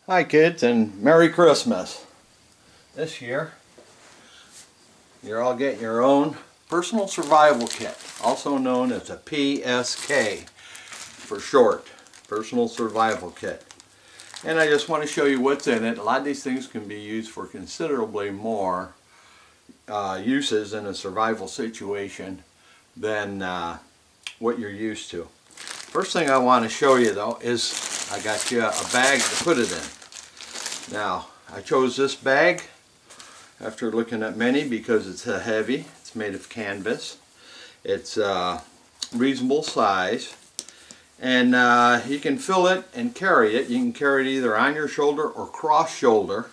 Hi kids, and Merry Christmas. This year you're all getting your own personal survival kit, also known as a PSK for short, personal survival kit. And I just want to show you what's in it. A lot of these things can be used for considerably more uses in a survival situation than what you're used to. First thing I want to show you though is I got you a bag to put it in. Now, I chose this bag after looking at many because it's heavy. It's made of canvas. It's reasonable size, and you can fill it and carry it. You can carry it either on your shoulder or cross shoulder,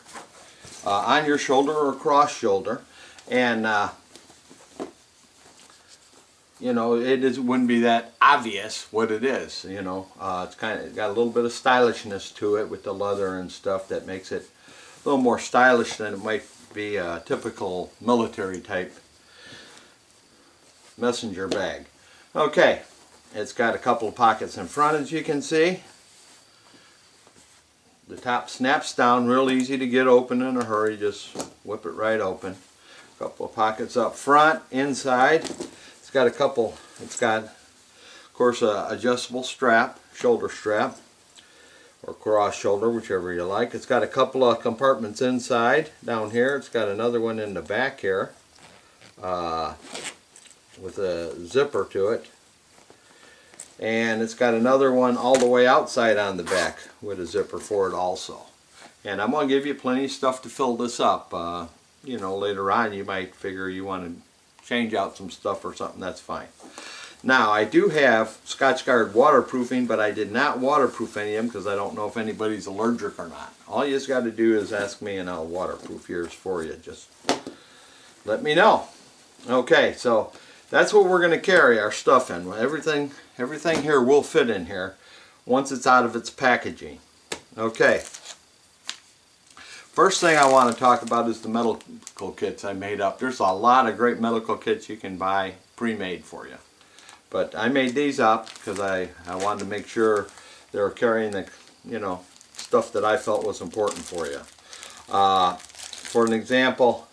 on your shoulder or cross shoulder, and you know, wouldn't be that obvious what it is. You know, it's got a little bit of stylishness to it with the leather and stuff that makes it a little more stylish than it might be a typical military type messenger bag. Okay, it's got a couple of pockets in front, as you can see. The top snaps down real easy to get open in a hurry. Just whip it right open. A couple of pockets up front, inside. It's got of course a adjustable strap, shoulder strap, or cross shoulder, whichever you like. It's got a couple of compartments inside, down here. It's got another one in the back here with a zipper to it. And it's got another one all the way outside on the back with a zipper for it also. And I'm going to give you plenty of stuff to fill this up. You know, later on you might figure you want to change out some stuff or something, that's fine. Now, I do have Scotchgard waterproofing, but I did not waterproof any of them because I don't know if anybody's allergic or not. All you just got to do is ask me and I'll waterproof yours for you. Just let me know. Okay, so that's what we're going to carry our stuff in. Everything here will fit in here once it's out of its packaging. Okay. First thing I want to talk about is the medical kits I made up. There's a lot of great medical kits you can buy pre-made for you. But I made these up because I wanted to make sure they were carrying the, you know, stuff that I felt was important for you. For an example,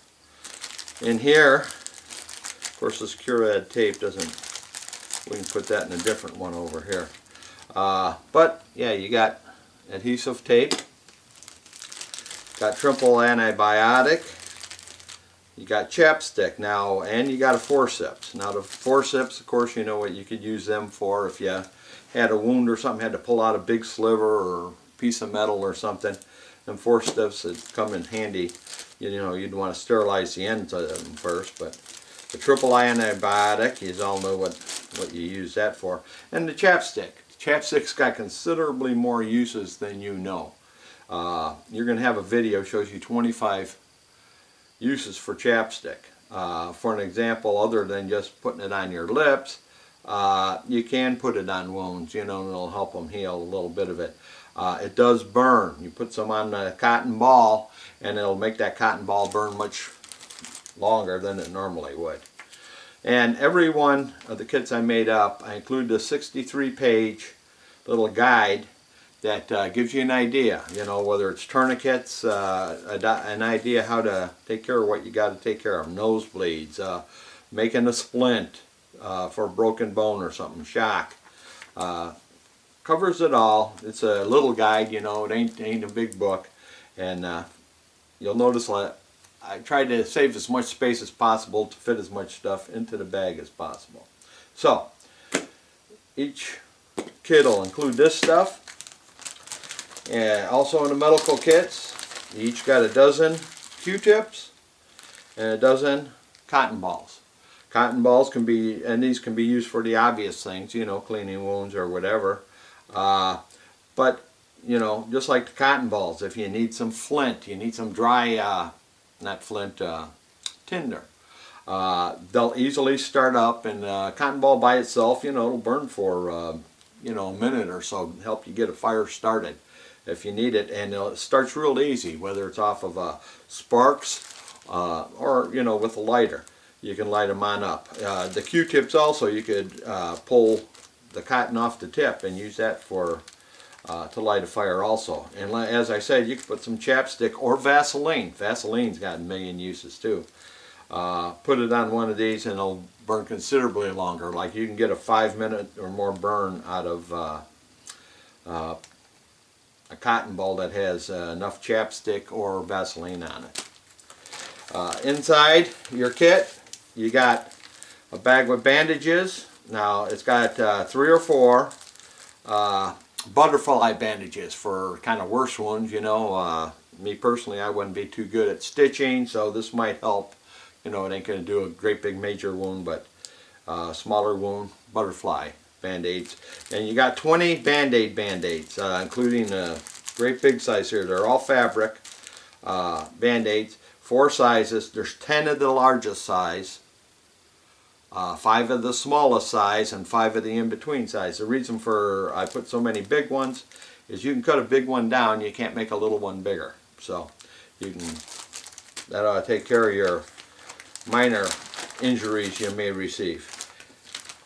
in here, of course this Curad tape doesn't, we can put that in a different one over here. But yeah, you got adhesive tape. Got triple antibiotic, you got chapstick now, and you got a forceps. Now the forceps, of course, you know what you could use them for if you had a wound or something, had to pull out a big sliver or piece of metal or something. And forceps would come in handy. You know, you'd want to sterilize the ends of them first, but the triple antibiotic, you all know what you use that for. And the chapstick. The chapstick's got considerably more uses than you know. You're going to have a video shows you 25 uses for chapstick. For an example, other than just putting it on your lips, you can put it on wounds, you know, and it'll help them heal a little bit of it. It does burn. You put some on a cotton ball and it'll make that cotton ball burn much longer than it normally would. And every one of the kits I made up, I include the 63-page little guide that gives you an idea, you know, whether it's tourniquets, an idea how to take care of what you got to take care of, nosebleeds, making a splint for a broken bone or something, shock. Covers it all. It's a little guide, you know, it ain't a big book, and you'll notice I tried to save as much space as possible to fit as much stuff into the bag as possible. So, each kit will include this stuff. And also in the medical kits, you each got a dozen Q-tips and a dozen cotton balls. Cotton balls can be, and these can be used for the obvious things, you know, cleaning wounds or whatever. But, you know, just like the cotton balls, if you need some flint, you need some dry, not flint, tinder. They'll easily start up, and cotton ball by itself, you know, it'll burn for, you know, a minute or so, help you get a fire started if you need it, and it starts real easy, whether it's off of sparks or, you know, with a lighter. You can light them on up. The Q-tips also, you could pull the cotton off the tip and use that for to light a fire also. And as I said, you can put some chapstick or Vaseline. Vaseline's got a million uses too. Put it on one of these and it'll burn considerably longer. Like you can get a 5-minute or more burn out of a cotton ball that has enough chapstick or Vaseline on it. Inside your kit, you got a bag with bandages. Now it's got 3 or 4 butterfly bandages for kind of worse wounds. You know, me personally, I wouldn't be too good at stitching, so this might help. You know, it ain't going to do a great big major wound, but smaller wound, butterfly band-aids. And you got 20 band-aid band-aids, including a great big size here. They're all fabric band-aids, 4 sizes. There's 10 of the largest size, 5 of the smallest size, and 5 of the in-between size. The reason for I put so many big ones is you can cut a big one down, you can't make a little one bigger. So you can, that ought to take care of your minor injuries you may receive.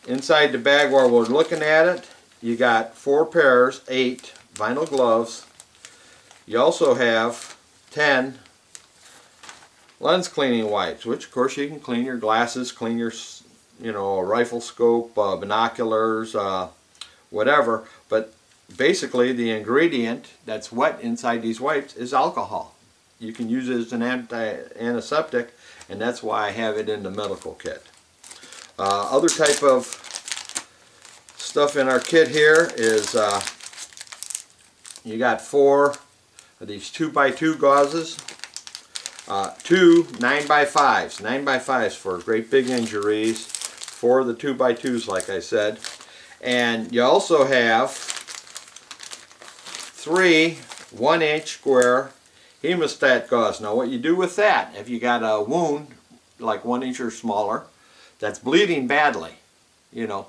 Inside the bag while we're looking at it, you got 4 pairs, 8 vinyl gloves. You also have 10 lens cleaning wipes, which of course you can clean your glasses, clean your, you know, a rifle scope, binoculars, whatever. But basically the ingredient that's wet inside these wipes is alcohol. You can use it as an antiseptic, and that's why I have it in the medical kit. Other type of stuff in our kit here is you got 4 of these 2x2 gauzes, 2 9x5s. 9x5s for great big injuries, 4 of the 2x2s like I said. And you also have 3 1-inch square hemostat gauze. Now what you do with that, if you got a wound like 1 inch or smaller that's bleeding badly, you know,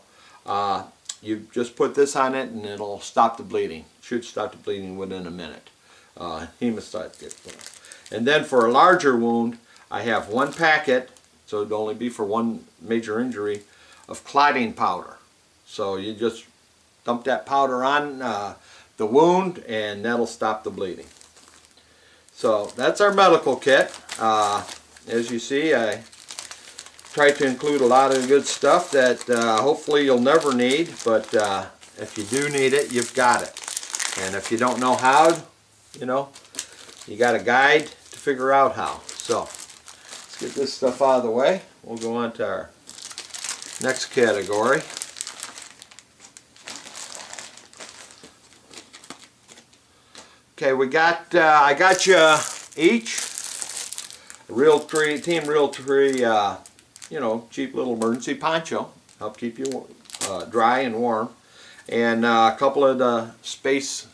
you just put this on it and it'll stop the bleeding. Should stop the bleeding within a minute. Hemostat gets put on. And then for a larger wound, I have 1 packet, so it'd only be for 1 major injury, of clotting powder. So you just dump that powder on the wound and that'll stop the bleeding. So that's our medical kit. As you see, I tried to include a lot of good stuff that hopefully you'll never need, but if you do need it, you've got it. And if you don't know how, you know, you got a guide to figure out how. So let's get this stuff out of the way. We'll go on to our next category. Okay, we got I got you each a Team Realtree, you know, cheap little emergency poncho, help keep you dry and warm, and a couple of the space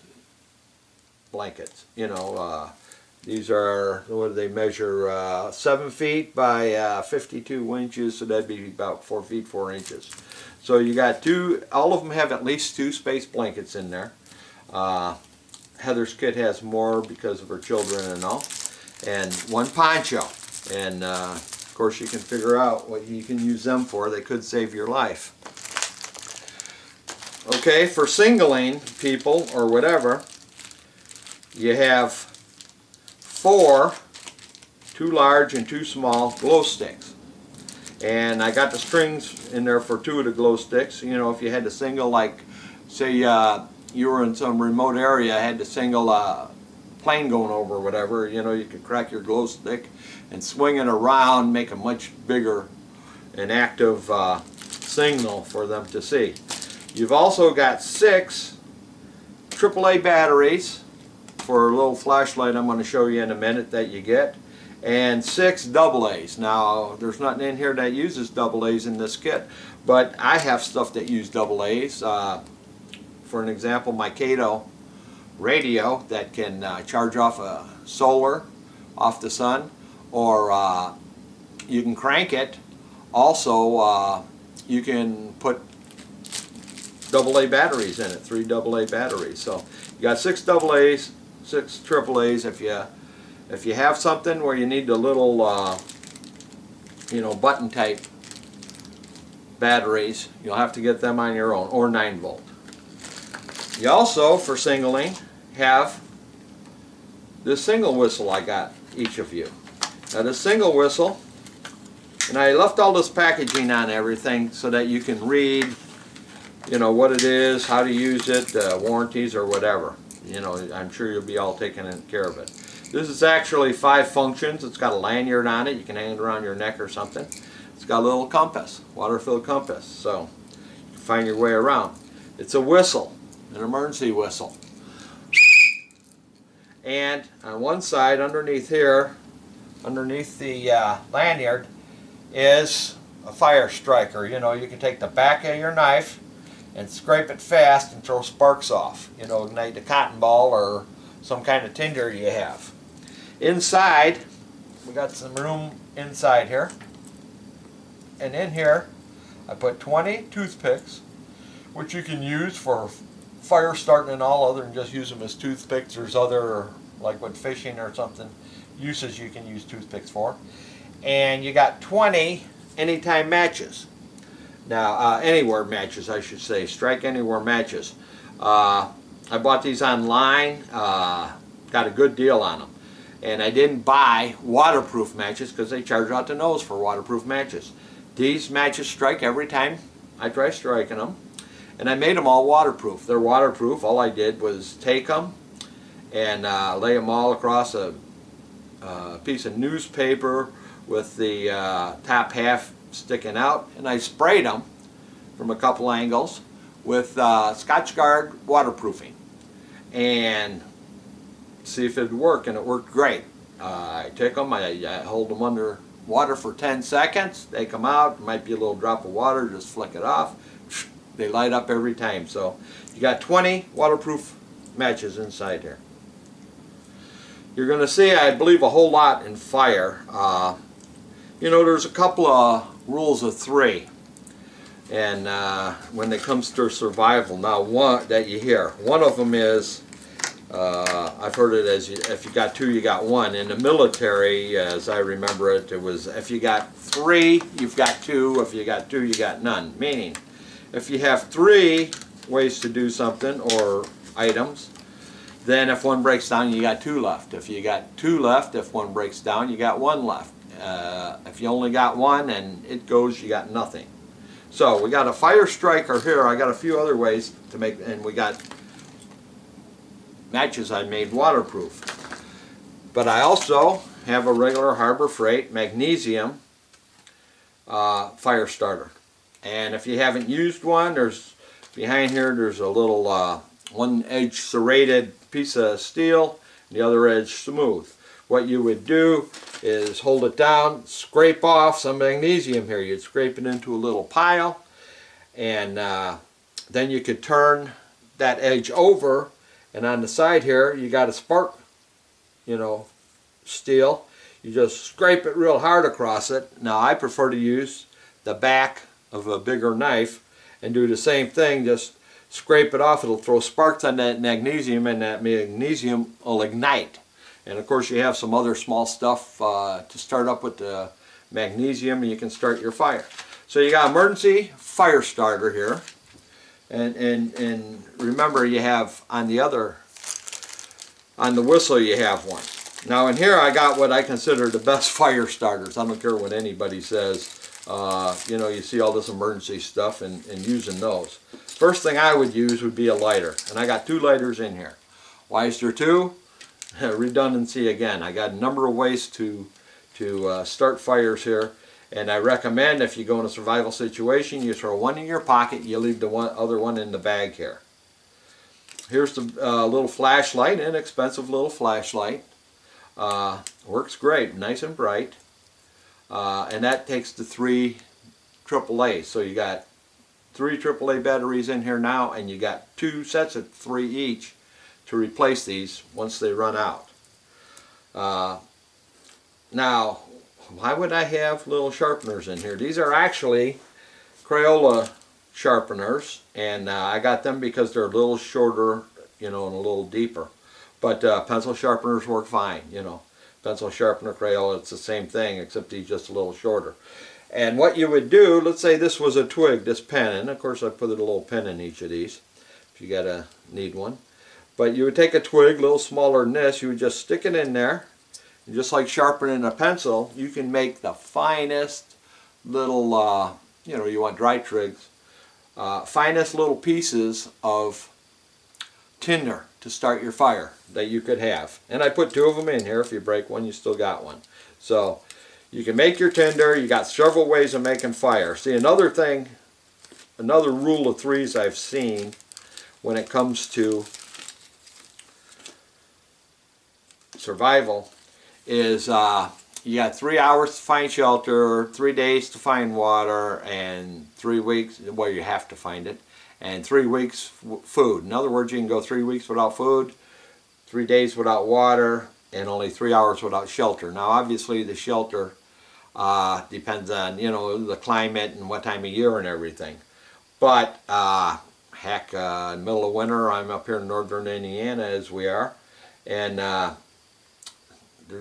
blankets. You know, these are, what do they measure? 7 feet by 52 inches, so that'd be about 4 feet 4 inches. So you got 2. All of them have at least 2 space blankets in there. Heather's kit has more because of her children and all, and 1 poncho, and of course you can figure out what you can use them for. They could save your life. Okay, for singling people or whatever, you have 4 2 large and 2 small glow sticks, and I got the strings in there for 2 of the glow sticks. You know, if you had to single, like say you were in some remote area, had to single a plane going over or whatever, you know, you could crack your glow stick and swing it around, make a much bigger and active signal for them to see. You've also got 6 AAA batteries for a little flashlight I'm going to show you in a minute that you get, and 6 AA's. Now there's nothing in here that uses AA's in this kit, but I have stuff that use AA's. For an example, my Kato radio that can charge off a solar off the sun, or you can crank it. Also, you can put AA batteries in it, 3 AA batteries. So you got 6 AA's, 6 AAA's. If you have something where you need the little you know, button type batteries, you'll have to get them on your own, or 9 volt. You also, for singling, have this single whistle I got each of you. Now this single whistle, and I left all this packaging on everything so that you can read, you know, what it is, how to use it, warranties or whatever. You know, I'm sure you'll be all taking care of it. This is actually 5 functions. It's got a lanyard on it. You can hang it around your neck or something. It's got a little compass, water-filled compass, so you can find your way around. It's a whistle, an emergency whistle. And on one side, underneath here, underneath the lanyard, is a fire striker. You know, you can take the back of your knife and scrape it fast and throw sparks off. You know, ignite a cotton ball or some kind of tinder you have. Inside, we got some room inside here. And in here, I put 20 toothpicks, which you can use for fire starting and all other than just use them as toothpicks. There's other, like with fishing or something, uses you can use toothpicks for. And you got 20 anytime matches. Now, anywhere matches, I should say, strike anywhere matches. I bought these online, got a good deal on them. And I didn't buy waterproof matches because they charge out the nose for waterproof matches. These matches strike every time I try striking them. And I made them all waterproof. They're waterproof. All I did was take them and lay them all across a piece of newspaper with the top half sticking out, and I sprayed them from a couple angles with Scotchgard waterproofing and see if it would work, and it worked great. I take them, I hold them under water for 10 seconds, they come out, might be a little drop of water, just flick it off, they light up every time. So you got 20 waterproof matches inside here. You're going to see, I believe, a whole lot in fire. You know, there's a couple of rules of 3, and when it comes to survival. Now, one that you hear, one of them is, I've heard it as if you got 2, you got 1. In the military, as I remember it, it was if you got 3, you've got 2. If you got 2, you got none. Meaning, if you have 3 ways to do something or items, then if one breaks down, you got 2 left. If you got 2 left, if one breaks down, you got 1 left. If you only got 1 and it goes, you got nothing. So we got a fire striker here. I got a few other ways to make, and we got matches I made waterproof. But I also have a regular Harbor Freight magnesium fire starter. And if you haven't used one, there's behind here, there's a little one edge serrated piece of steel, and the other edge smooth. What you would do is hold it down, scrape off some magnesium here. You'd scrape it into a little pile, and then you could turn that edge over, and on the side here you got a spark, you know, steel. You just scrape it real hard across it. Now I prefer to use the back of a bigger knife and do the same thing, just scrape it off. It'll throw sparks on that magnesium, and that magnesium will ignite. And of course you have some other small stuff to start up with the magnesium, and you can start your fire. So you got emergency fire starter here, and remember, you have on the whistle you have one. Now in here I got what I consider the best fire starters. I don't care what anybody says. You know, you see all this emergency stuff and using those. First thing I would use would be a lighter, and I got 2 lighters in here. Why is there 2? Redundancy again. I got a number of ways to start fires here, and I recommend if you go in a survival situation, you throw one in your pocket, you leave the other one in the bag here. Here's the little flashlight, inexpensive little flashlight. Works great, nice and bright, and that takes the 3 AAA. So you got 3 AAA batteries in here now, and you got 2 sets of 3 each to replace these once they run out. Now, why would I have little sharpeners in here? These are actually Crayola sharpeners, and I got them because they're a little shorter, you know, and a little deeper. But pencil sharpeners work fine, you know. Pencil sharpener, Crayola, it's the same thing, except these just a little shorter. And what you would do, let's say this was a twig, this pen, and of course I put a little pin in each of these. if you gotta need one. But you would take a twig, a little smaller than this, you would just stick it in there, and just like sharpening a pencil, you can make the finest little, you know, you want dry twigs, finest little pieces of tinder to start your fire that you could have. And I put 2 of them in here. If you break one, you still got one. So you can make your tinder. You got several ways of making fire. See, another thing, another rule of threes I've seen when it comes to survival is you got 3 hours to find shelter, 3 days to find water, and 3 weeks, well, you have to find it, and 3 weeks food. In other words, you can go 3 weeks without food, 3 days without water, and only 3 hours without shelter. Now obviously the shelter depends on, you know, the climate and what time of year and everything. But heck, in the middle of winter, I'm up here in northern Indiana as we are, and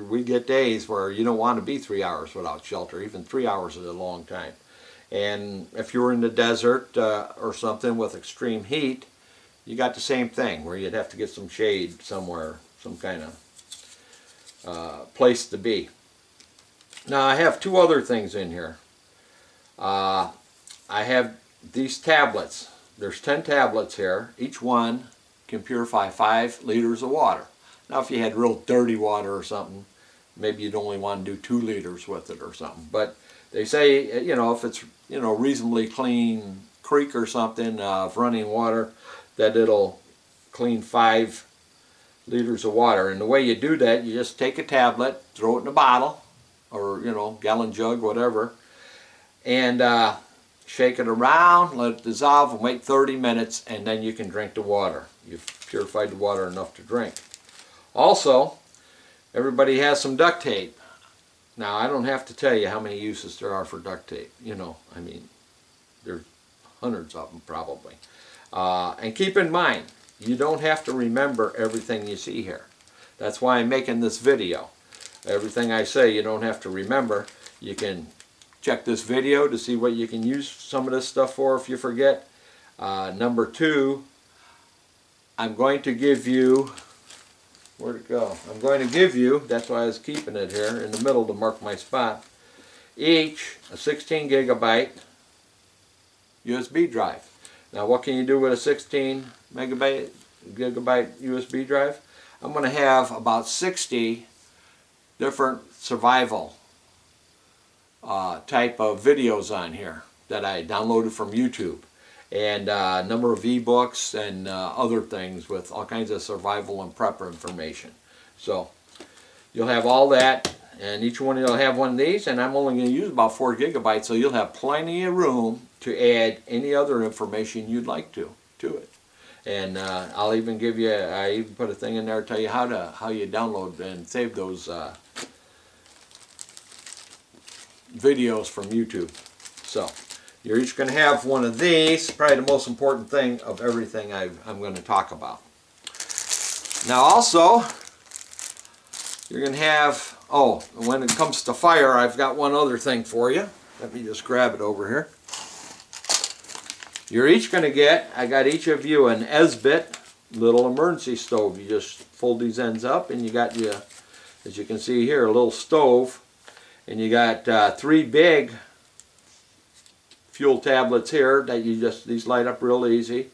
we get days where you don't want to be 3 hours without shelter. Even 3 hours is a long time. And if you were in the desert or something with extreme heat, you got the same thing where you'd have to get some shade somewhere, some kind of place to be. Now I have 2 other things in here. I have these tablets. There's 10 tablets here. Each one can purify 5 liters of water. Now if you had real dirty water or something, maybe you'd only want to do 2 liters with it or something. But they say, you know, if it's, you know, reasonably clean creek or something of running water, that it'll clean 5 liters of water. And the way you do that, you just take a tablet, throw it in a bottle, or, you know, gallon jug, whatever, and shake it around, let it dissolve, and wait 30 minutes, and then you can drink the water. You've purified the water enough to drink. Also, everybody has some duct tape. Now, I don't have to tell you how many uses there are for duct tape. You know, I mean, there's hundreds of them probably. And keep in mind, you don't have to remember everything you see here. That's why I'm making this video. Everything I say you don't have to remember. You can check this video to see what you can use some of this stuff for if you forget. Number 2, I'm going to give you, where'd it go? I'm going to give you, that's why I was keeping it here in the middle to mark my spot, each a 16 gigabyte USB drive. Now what can you do with a 16 gigabyte USB drive? I'm going to have about 60 different survival type of videos on here that I downloaded from YouTube, and a number of ebooks and other things with all kinds of survival and prep information. So you'll have all that, and each one will have one of these, and I'm only going to use about 4 gigabytes, so you'll have plenty of room to add any other information you'd like to it. And I'll even give you, I even put a thing in there to tell you how you download and save those videos from YouTube. So you're each going to have one of these, probably the most important thing of everything I'm going to talk about. Now also, you're going to have, oh, when it comes to fire, I've got one other thing for you. Let me just grab it over here. You're each going to get, I got each of you an Esbit little emergency stove. You just fold these ends up, and you got you, as you can see here, a little stove, and you got 3 big fuel tablets here that you just, these light up real easy,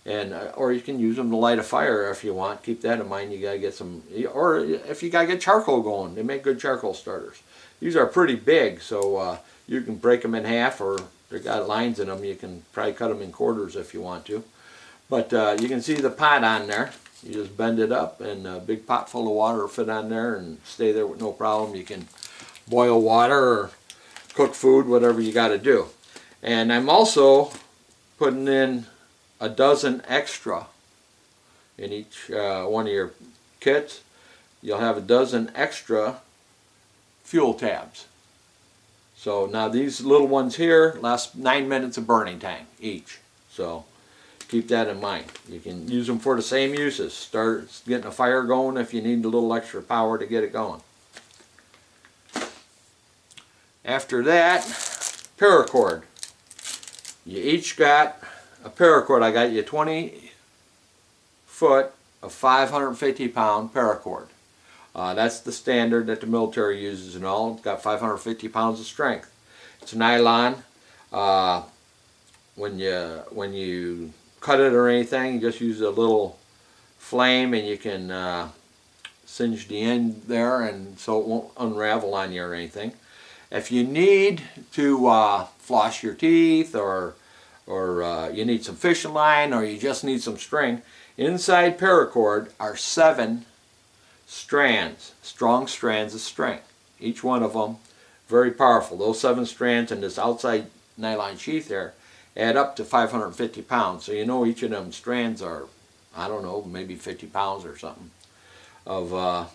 and or you can use them to light a fire if you want. Keep that in mind. You gotta get some, or if you gotta get charcoal going, they make good charcoal starters. These are pretty big, so you can break them in half, or they got lines in them. You can probably cut them in quarters if you want to. But you can see the pot on there. You just bend it up, and a big pot full of water will fit on there and stay there with no problem. You can boil water or cook food, whatever you got to do. And I'm also putting in a dozen extra in each one of your kits. You'll have a dozen extra fuel tabs. So now these little ones here last 9 minutes of burning time each. So keep that in mind. You can use them for the same uses. Start getting a fire going if you need a little extra power to get it going. After that, paracord. You each got a paracord. I got you 20 foot of 550-pound paracord. That's the standard that the military uses and all. It's got 550 pounds of strength. It's nylon. When you cut it or anything, you just use a little flame and you can singe the end there, and so it won't unravel on you or anything. If you need to floss your teeth, or you need some fishing line, or you just need some string, inside paracord are 7 strands, strong strands of string. Each one of them very powerful. Those 7 strands and this outside nylon sheath there add up to 550 pounds. So you know each of them strands are, I don't know, maybe 50 pounds or something of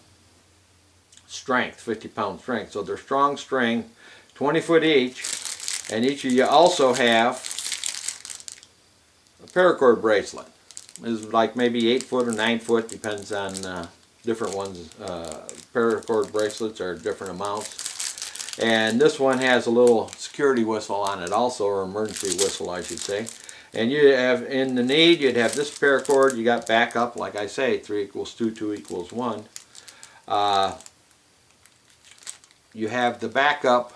strength, 50-pound strength. So they're strong string, 20 foot each, and each of you also have a paracord bracelet. It's like maybe 8 foot or 9 foot, depends on different ones. Paracord bracelets are different amounts. And this one has a little security whistle on it also, or emergency whistle I should say. And you have, in the need, you'd have this paracord. You got backup, like I say, 3 equals 2, 2 equals 1. You have the backup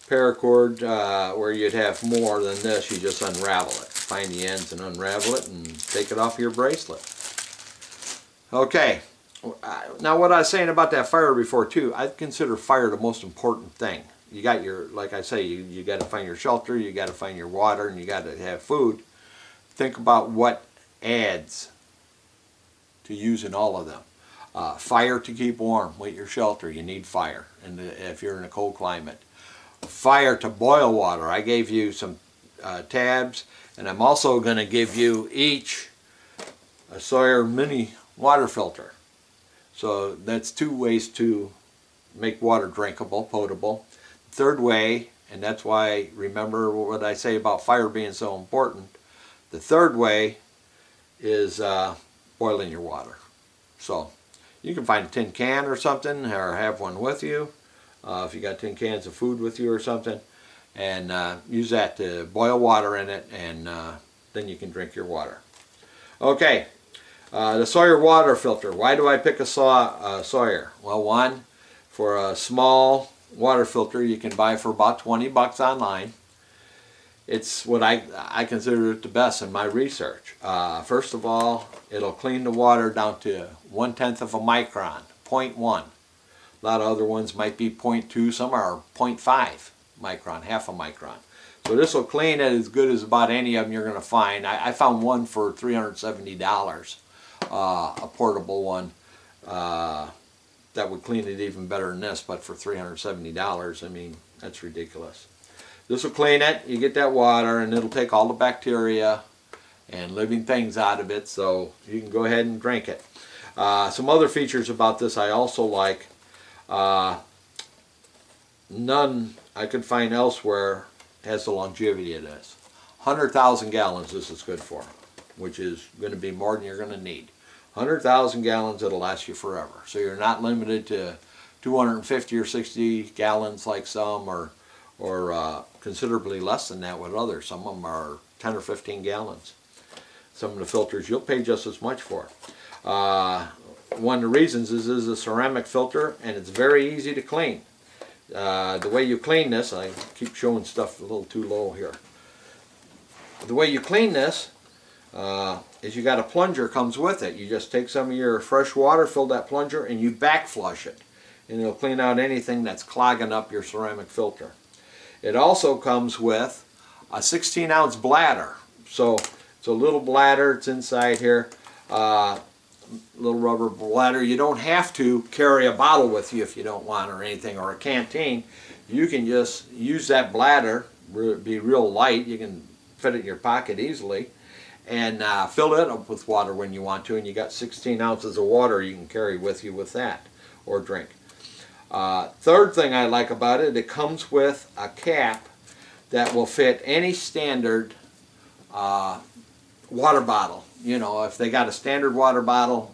paracord where you'd have more than this. You just unravel it. Find the ends and unravel it and take it off your bracelet. Okay. Now what I was saying about that fire before too, I consider fire the most important thing. You got your, like I say, you got to find your shelter, you got to find your water, and you got to have food. Think about what adds to using all of them. Fire to keep warm with your shelter, you need fire, and if you're in a cold climate. Fire to boil water. I gave you some tabs, and I'm also going to give you each a Sawyer mini water filter. So that's 2 ways to make water drinkable, potable. Third way, and that's why, remember what I say about fire being so important, the third way is boiling your water. So you can find a tin can or something, or have one with you, if you got tin cans of food with you or something, and use that to boil water in it, and then you can drink your water. Okay. The Sawyer water filter. Why do I pick a Sawyer? Well, one, for a small water filter you can buy for about 20 bucks online. It's what I consider it the best in my research. First of all, it'll clean the water down to 1/10 of a micron, 0.1. A lot of other ones might be 0.2, some are 0.5 micron, half a micron. So this will clean it as good as about any of them you're going to find. I found one for $370. A portable one that would clean it even better than this, but for $370, I mean, that's ridiculous. This will clean it, you get that water, and it'll take all the bacteria and living things out of it, so you can go ahead and drink it. Some other features about this I also like. None I could find elsewhere has the longevity of this. 100,000 gallons this is good for, which is going to be more than you're going to need. 100,000 gallons, it'll last you forever. So you're not limited to 250 or 60 gallons like some, or considerably less than that with others. Some of them are 10 or 15 gallons. Some of the filters you'll pay just as much for. One of the reasons is this is a ceramic filter, and it's very easy to clean. The way you clean this, I keep showing stuff a little too low here. The way you clean this is you got a plunger comes with it. You just take some of your fresh water, fill that plunger, and you back flush it. And it'll clean out anything that's clogging up your ceramic filter. It also comes with a 16-ounce bladder. So it's a little bladder, it's inside here. Little rubber bladder. You don't have to carry a bottle with you if you don't want, or anything, or a canteen. You can just use that bladder, be real light, you can fit it in your pocket easily, and fill it up with water when you want to, and you got 16 ounces of water you can carry with you with that, or drink. Third thing I like about it, it comes with a cap that will fit any standard water bottle. You know, if they got a standard water bottle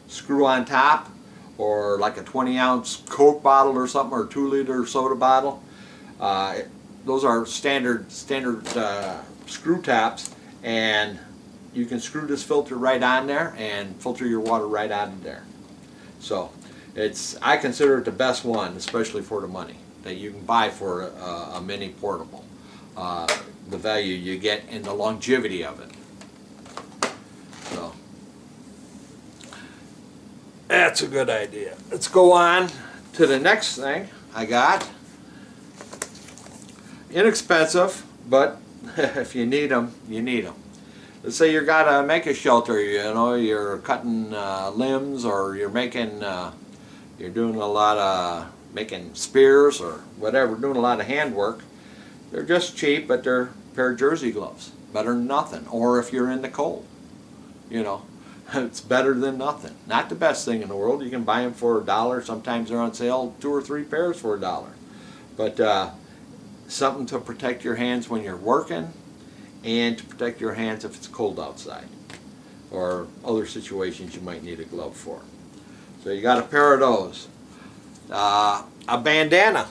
screw on top, or like a 20-ounce Coke bottle or something, or 2-liter soda bottle, those are standard screw tops, and you can screw this filter right on there and filter your water right out of there. So I consider it the best one, especially for the money that you can buy for a mini portable. The value you get and the longevity of it. So that's a good idea. Let's go on to the next thing I got. Inexpensive, but if you need them, you need them. Let's say you're gotta make a shelter. You know, you're cutting limbs, or you're making, you're doing a lot of making spears or whatever, doing a lot of handwork. They're just cheap, but they're a pair of jersey gloves. Better than nothing. Or if you're in the cold, you know, it's better than nothing. Not the best thing in the world. You can buy them for $1. Sometimes they're on sale, 2 or 3 pairs for $1. But something to protect your hands when you're working, and to protect your hands if it's cold outside, or other situations you might need a glove for. So you got a pair of those. A bandana.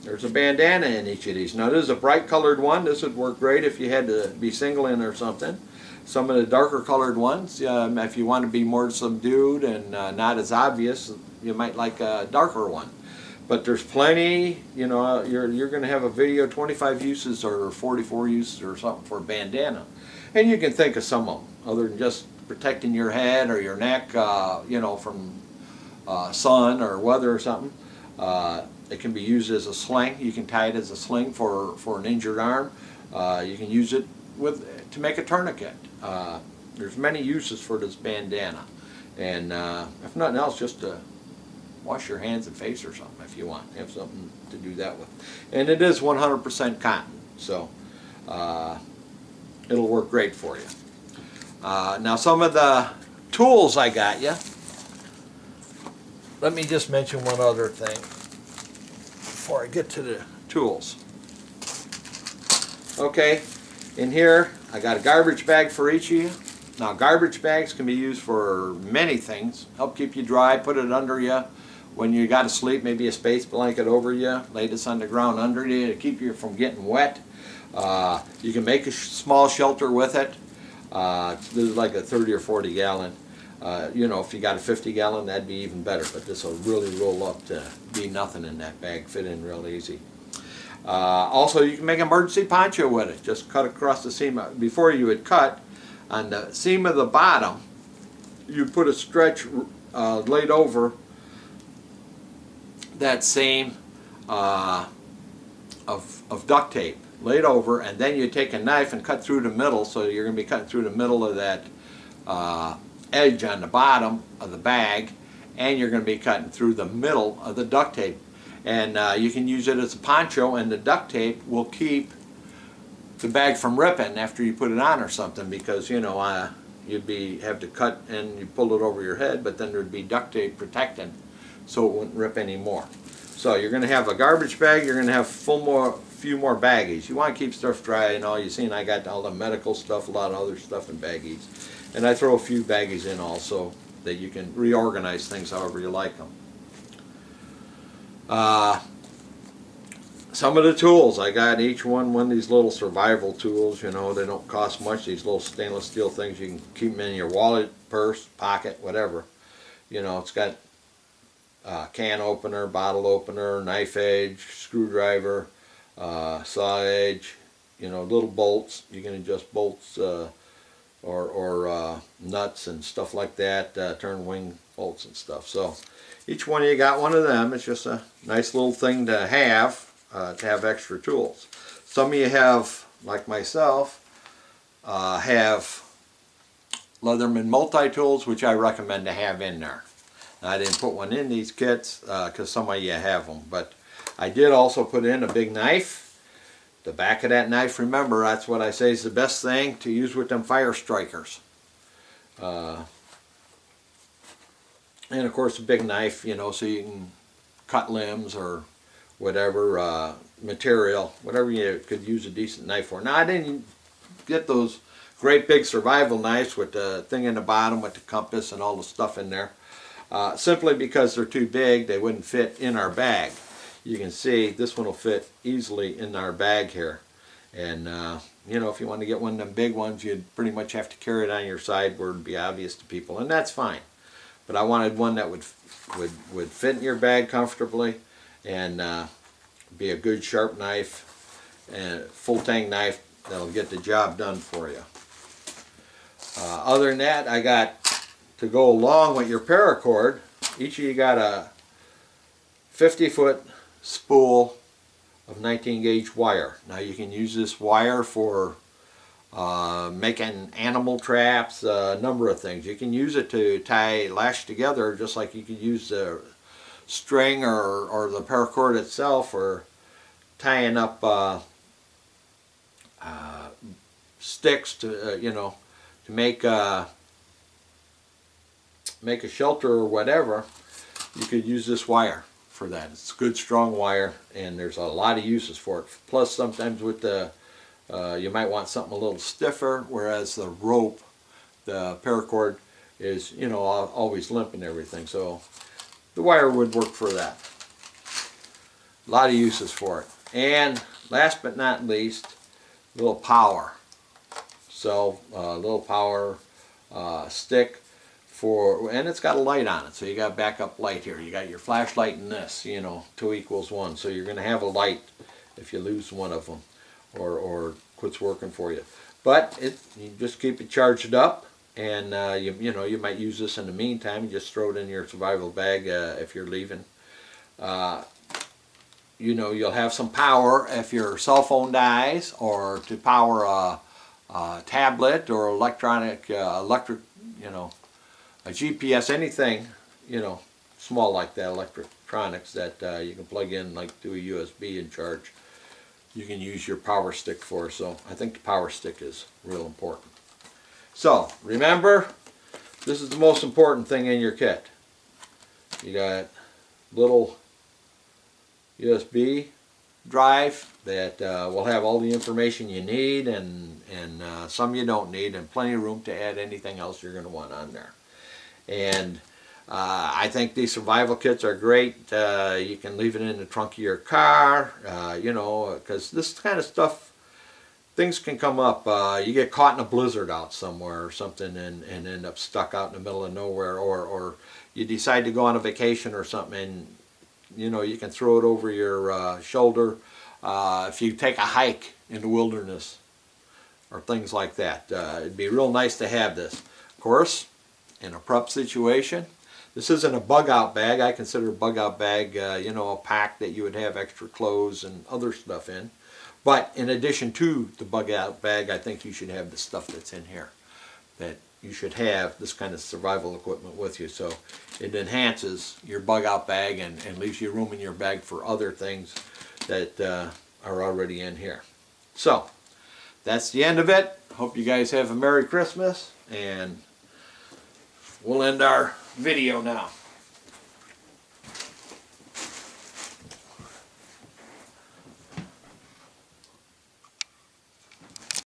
There's a bandana in each of these. Now this is a bright colored one. This would work great if you had to be singling or something. Some of the darker colored ones, if you want to be more subdued and not as obvious, you might like a darker one. But there's plenty, you know, you're going to have a video, 25 uses or 44 uses or something for a bandana. And you can think of some of them, other than just protecting your head or your neck, you know, from sun or weather or something. It can be used as a sling. You can tie it as a sling for an injured arm. You can use it to make a tourniquet. There's many uses for this bandana. And if nothing else, just to wash your hands and face or something if you want. You have something to do that with. And it is 100% cotton, so it'll work great for you. Now some of the tools I got you. Let me just mention one other thing before I get to the tools. Okay, in here I got a garbage bag for each of you. Now garbage bags can be used for many things. Help keep you dry, put it under you when you got to sleep, maybe a space blanket over you, lay this on the ground under you to keep you from getting wet. You can make a small shelter with it. This is like a 30 or 40 gallon. You know, if you got a 50 gallon, that'd be even better, but this will really roll up to be nothing in that bag, fit in real easy. Also, you can make an emergency poncho with it. Just cut across the seam. Before you would cut, on the seam of the bottom, you put a stretch laid over that seam of duct tape, laid over, and then you take a knife and cut through the middle, so you're going to be cutting through the middle of that edge on the bottom of the bag, and you're going to be cutting through the middle of the duct tape. And you can use it as a poncho, and the duct tape will keep the bag from ripping after you put it on or something, because you know you'd have to cut and you pull it over your head, but then there'd be duct tape protecting so it wouldn't rip anymore. So you're going to have a garbage bag, you're going to have few more baggies. You want to keep stuff dry and all. You've seen I got all the medical stuff, a lot of other stuff in baggies. And I throw a few baggies in also that you can reorganize things however you like them. Some of the tools, I got each one of these little survival tools, you know, they don't cost much, these little stainless steel things. You can keep them in your wallet, purse, pocket, whatever. You know, it's got can opener, bottle opener, knife edge, screwdriver, saw edge, you know, little bolts. You can adjust bolts or nuts and stuff like that, turn wing bolts and stuff. So each one of you got one of them. It's just a nice little thing to have extra tools. Some of you have, like myself, have Leatherman multi-tools, which I recommend to have in there. Now, I didn't put one in these kits because some of you have them, but I did also put in a big knife. The back of that knife, remember, that's what I say is the best thing to use with them fire strikers. And of course a big knife, you know, so you can cut limbs or whatever material, whatever you could use a decent knife for. Now I didn't get those great big survival knives with the thing in the bottom with the compass and all the stuff in there. Simply because they're too big, they wouldn't fit in our bag. You can see this one will fit easily in our bag here, and you know, if you want to get one of them big ones, you'd pretty much have to carry it on your side where it would be obvious to people, and that's fine. But I wanted one that would fit in your bag comfortably and be a good sharp knife and full tang knife that'll get the job done for you. Other than that, I got to go along with your paracord. Each of you got a 50-foot spool of 19 gauge wire. Now you can use this wire for making animal traps, a number of things. You can use it to lash together just like you could use the string or the paracord itself, or tying up sticks to you know, to make a shelter or whatever. You could use this wire for that. It's good strong wire, and there's a lot of uses for it. Plus sometimes with the you might want something a little stiffer, whereas the rope, the paracord, is, you know, always limp and everything, so the wire would work for that. A lot of uses for it. And last but not least, a little power. So a little power stick for, and it's got a light on it, so you got backup light here. You got your flashlight in this, you know, 2 equals 1, so you're going to have a light if you lose one of them or quits working for you. But you just keep it charged up, and you know, you might use this in the meantime. You just throw it in your survival bag if you're leaving. You know, you'll have some power if your cell phone dies, or to power a tablet or electric, you know, a GPS, anything, you know, small like that, electronics that you can plug in like to a USB and charge. You can use your power stick for. So I think the power stick is real important. So remember, this is the most important thing in your kit. You got little USB drive that will have all the information you need, and some you don't need, and plenty of room to add anything else you're going to want on there. And I think these survival kits are great. You can leave it in the trunk of your car, you know, because this kind of stuff, things can come up. You get caught in a blizzard out somewhere or something, and end up stuck out in the middle of nowhere, or you decide to go on a vacation or something, and you know, you can throw it over your shoulder if you take a hike in the wilderness or things like that. It'd be real nice to have this. Of course, in a prep situation, this isn't a bug out bag. I consider a bug out bag, you know, a pack that you would have extra clothes and other stuff in. But in addition to the bug out bag, I think you should have the stuff that's in here. That you should have this kind of survival equipment with you, so it enhances your bug out bag and leaves you room in your bag for other things that are already in here. So that's the end of it. Hope you guys have a Merry Christmas, and we'll end our video now.